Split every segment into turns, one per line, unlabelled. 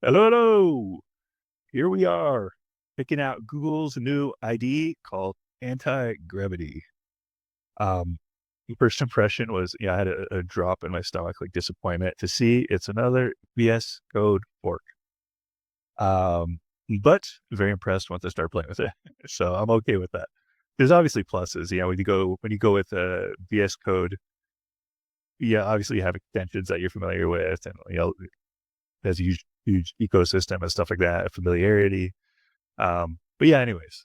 Hello, hello. Here we are picking out Google's new ID called Antigravity. The first impression was, yeah, I had a drop in my stomach, like disappointment to see it's another VS Code fork. Um, but very impressed once I start playing with it. So I'm okay with that. There's obviously pluses, when you go with VS Code, yeah, obviously you have extensions that you're familiar with, and there's a huge ecosystem and stuff like that, familiarity. But yeah, anyways,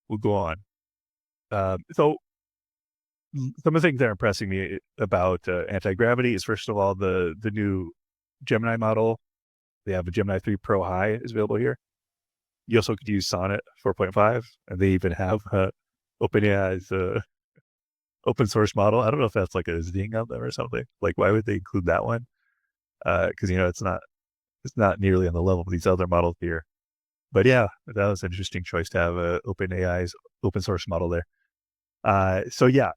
we'll go on. So some of the things that are impressing me about anti-gravity is, first of all, the new Gemini model. They have a Gemini 3 Pro High is available here. You also could use Sonnet 4.5, and they even have OpenAI's open source model. I don't know if that's like a zing on them or something. Like, why would they include that one? Because it's not nearly on the level of these other models here. But yeah, that was an interesting choice to have OpenAI's open source model there. So yeah,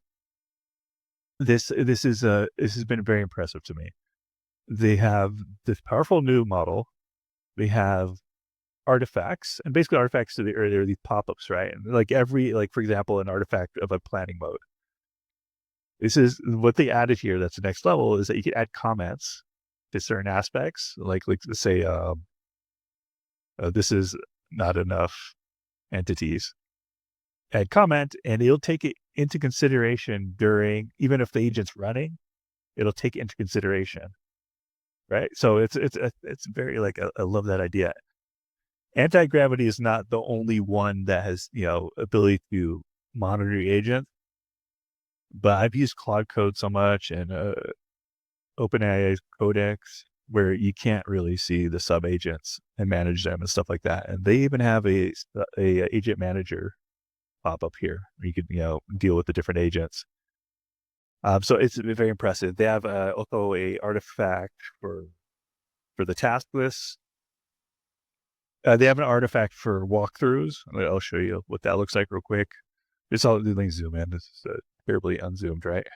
this has been very impressive to me. They have this powerful new model. They have artifacts, and basically artifacts are these pop-ups, right? And like for example, an artifact of a planning mode. This is what they added here. That's the next level, is that you can add comments to certain aspects, like let's say this is not enough entities. Add comment, and it'll take it into consideration during, even if the agent's running, it'll take it into consideration. Right. So it's very, like, I love that idea. Anti-gravity is not the only one that has, ability to monitor your agent, but I've used Claude Code so much, and OpenAI's Codex, where you can't really see the sub agents and manage them and stuff like that. And they even have a agent manager pop up here where you can, deal with the different agents. So it's very impressive. They have also a artifact for the task list. They have an artifact for walkthroughs. I'll show you what that looks like real quick. Let me zoom in. This is terribly unzoomed, right?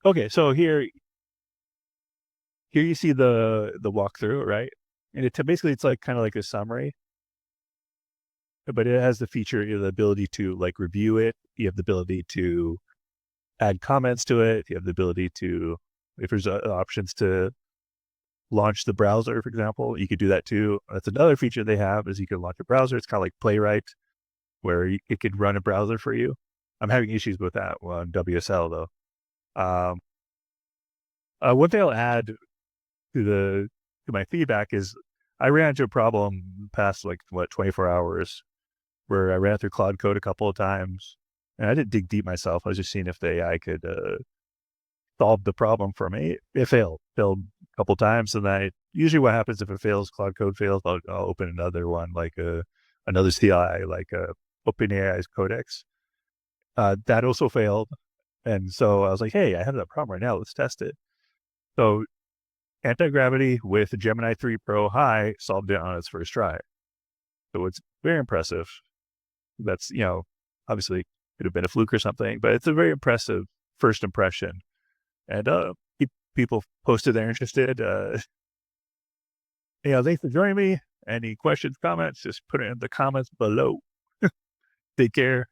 Okay, so here you see the walkthrough, right? And basically it's like kind of like a summary, but it has the feature, the ability to, like, review it. You have the ability to add comments to it. You have the ability to, if there's options to launch the browser, for example, you could do that too. That's another feature they have, is you can launch a browser. It's kind of like Playwright, where it could run a browser for you. I'm having issues with that on WSL though. Um, One thing I'll add to my feedback is, I ran into a problem past, like, 24 hours, where I ran through Cloud Code a couple of times, and I didn't dig deep myself. I was just seeing if the AI could solve the problem for me. It failed a couple of times, and usually what happens if it fails, Cloud Code fails, I'll open another one, like another CI, like OpenAI's Codex. That also failed. And so I was like, hey, I have that problem right now. Let's test it. So anti-gravity with Gemini 3 Pro High solved it on its first try. So it's very impressive. That's, obviously could have been a fluke or something, but it's a very impressive first impression. And people posted they're interested. Thanks for joining me. Any questions, comments, just put it in the comments below. Take care.